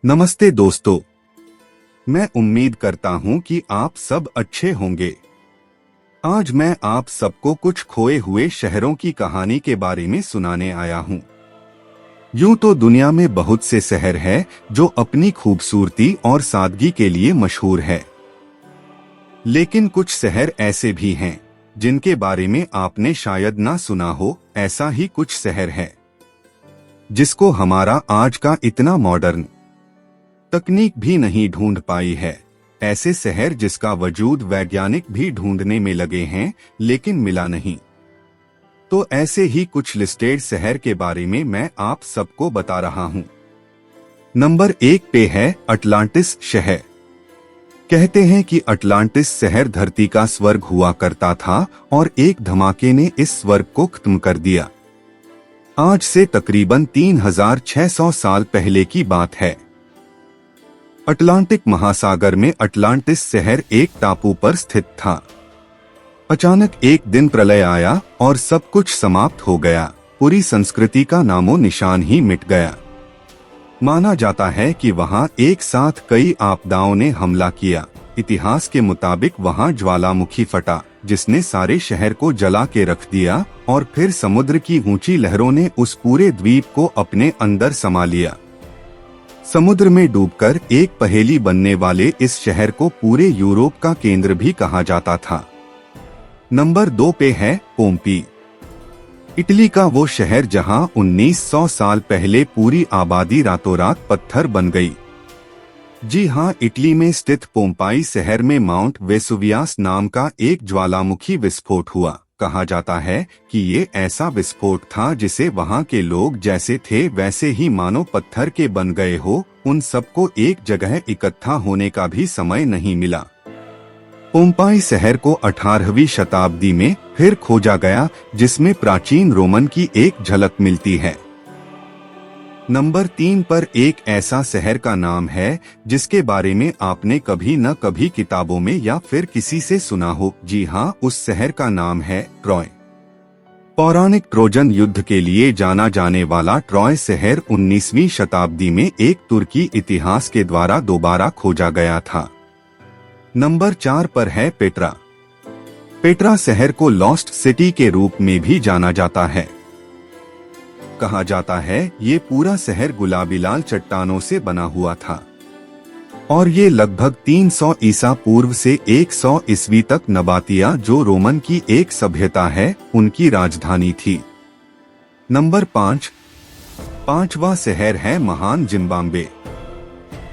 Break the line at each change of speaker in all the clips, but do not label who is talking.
नमस्ते दोस्तों, मैं उम्मीद करता हूं कि आप सब अच्छे होंगे। आज मैं आप सबको कुछ खोए हुए शहरों की कहानी के बारे में सुनाने आया हूं। यूं तो दुनिया में बहुत से शहर हैं जो अपनी खूबसूरती और सादगी के लिए मशहूर है, लेकिन कुछ शहर ऐसे भी हैं जिनके बारे में आपने शायद ना सुना हो। ऐसा ही कुछ शहर है जिसको हमारा आज का इतना मॉडर्न तकनीक भी नहीं ढूंढ पाई है। ऐसे शहर जिसका वजूद वैज्ञानिक भी ढूंढने में लगे हैं लेकिन मिला नहीं। तो ऐसे ही कुछ लिस्टेड शहर के बारे में मैं आप सबको बता रहा हूं। नंबर 1 पे है अटलांटिस शहर। कहते हैं कि अटलांटिस शहर धरती का स्वर्ग हुआ करता था और एक धमाके ने इस स्वर्ग को खत्म कर दिया। आज से तकरीबन 3600 साल पहले की बात है। अटलांटिक महासागर में अटलांटिस शहर एक टापू पर स्थित था। अचानक एक दिन प्रलय आया और सब कुछ समाप्त हो गया। पूरी संस्कृति का नामो निशान ही मिट गया। माना जाता है कि वहां एक साथ कई आपदाओं ने हमला किया। इतिहास के मुताबिक वहां ज्वालामुखी फटा जिसने सारे शहर को जला के रख दिया और फिर समुद्र की ऊंची लहरों ने उस पूरे द्वीप को अपने अंदर समा लिया। समुद्र में डूबकर एक पहेली बनने वाले इस शहर को पूरे यूरोप का केंद्र भी कहा जाता था। नंबर 2 पे है पोम्पी। इटली का वो शहर जहां 1900 साल पहले पूरी आबादी रातों रात पत्थर बन गई। जी हां, इटली में स्थित पोम्पाई शहर में माउंट वेसुवियास नाम का एक ज्वालामुखी विस्फोट हुआ। कहा जाता है कि ये ऐसा विस्फोट था जिसे वहां के लोग जैसे थे वैसे ही मानो पत्थर के बन गए हो। उन सबको एक जगह इकट्ठा होने का भी समय नहीं मिला। पोम्पाई शहर को 18वीं शताब्दी में फिर खोजा गया, जिसमें प्राचीन रोमन की एक झलक मिलती है। नंबर 3 पर एक ऐसा शहर का नाम है जिसके बारे में आपने कभी न कभी किताबों में या फिर किसी से सुना हो। जी हाँ, उस शहर का नाम है ट्रॉय। पौराणिक ट्रोजन युद्ध के लिए जाना जाने वाला ट्रॉय शहर 19वीं शताब्दी में एक तुर्की इतिहास के द्वारा दोबारा खोजा गया था। नंबर 4 पर है पेट्रा। पेट्रा शहर को लॉस्ट सिटी के रूप में भी जाना जाता है। कहा जाता है ये पूरा शहर गुलाबी लाल चट्टानों से बना हुआ था और ये लगभग 300 ईसा पूर्व से 100 ईस्वी तक नबातिया, जो रोमन की एक सभ्यता है, उनकी राजधानी थी। नंबर 5वां शहर है महान जिम्बाब्वे।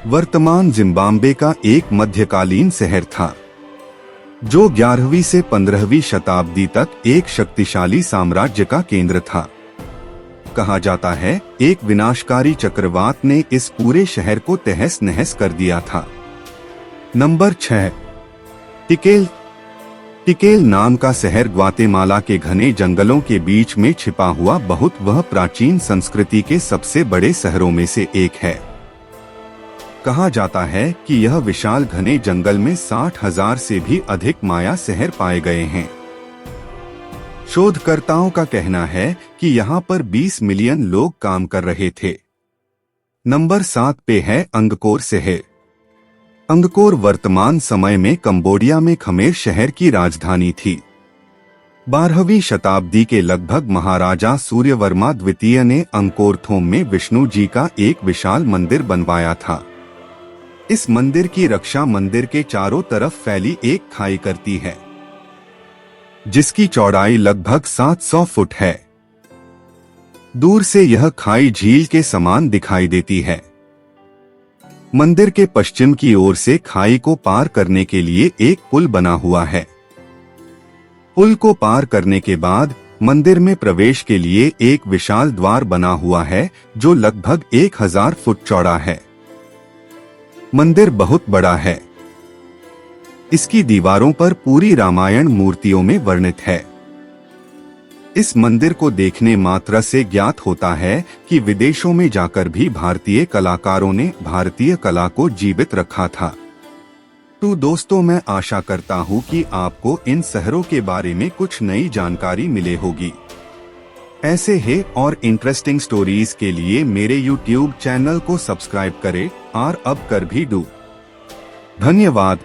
वर्तमान जिम्बाब्वे का एक मध्यकालीन शहर था जो 11वीं से 15वीं शताब्दी तक एक शक्तिशाली साम्राज्य का केंद्र था। कहा जाता है एक विनाशकारी चक्रवात ने इस पूरे शहर को तहस नहस कर दिया था। नंबर 6 टिकेल। टिकेल नाम का शहर ग्वातेमाला के घने जंगलों के बीच में छिपा हुआ वह प्राचीन संस्कृति के सबसे बड़े शहरों में से एक है। कहा जाता है कि यह विशाल घने जंगल में 60,000 से भी अधिक माया शहर पाए गए हैं। शोधकर्ताओं का कहना है कि यहाँ पर 20 मिलियन लोग काम कर रहे थे। नंबर 7 पे है अंगकोर शहर। अंगकोर वर्तमान समय में कंबोडिया में खमेर शहर की राजधानी थी। 12वीं शताब्दी के लगभग महाराजा सूर्यवर्मा द्वितीय ने अंकोरथोम में विष्णु जी का एक विशाल मंदिर बनवाया था। इस मंदिर की रक्षा मंदिर के चारों तरफ फैली एक खाई करती है जिसकी चौड़ाई लगभग 700 फुट है। दूर से यह खाई झील के समान दिखाई देती है। मंदिर के पश्चिम की ओर से खाई को पार करने के लिए एक पुल बना हुआ है। पुल को पार करने के बाद मंदिर में प्रवेश के लिए एक विशाल द्वार बना हुआ है जो लगभग 1000 फुट चौड़ा है। मंदिर बहुत बड़ा है। इसकी दीवारों पर पूरी रामायण मूर्तियों में वर्णित है। इस मंदिर को देखने मात्र से ज्ञात होता है कि विदेशों में जाकर भी भारतीय कलाकारों ने भारतीय कला को जीवित रखा था। तो दोस्तों, मैं आशा करता हूँ कि आपको इन शहरों के बारे में कुछ नई जानकारी मिले होगी। ऐसे ही और इंटरेस्टिंग स्टोरीज के लिए मेरे YouTube चैनल को सब्सक्राइब करें। हार अब कर भी दूं। धन्यवाद।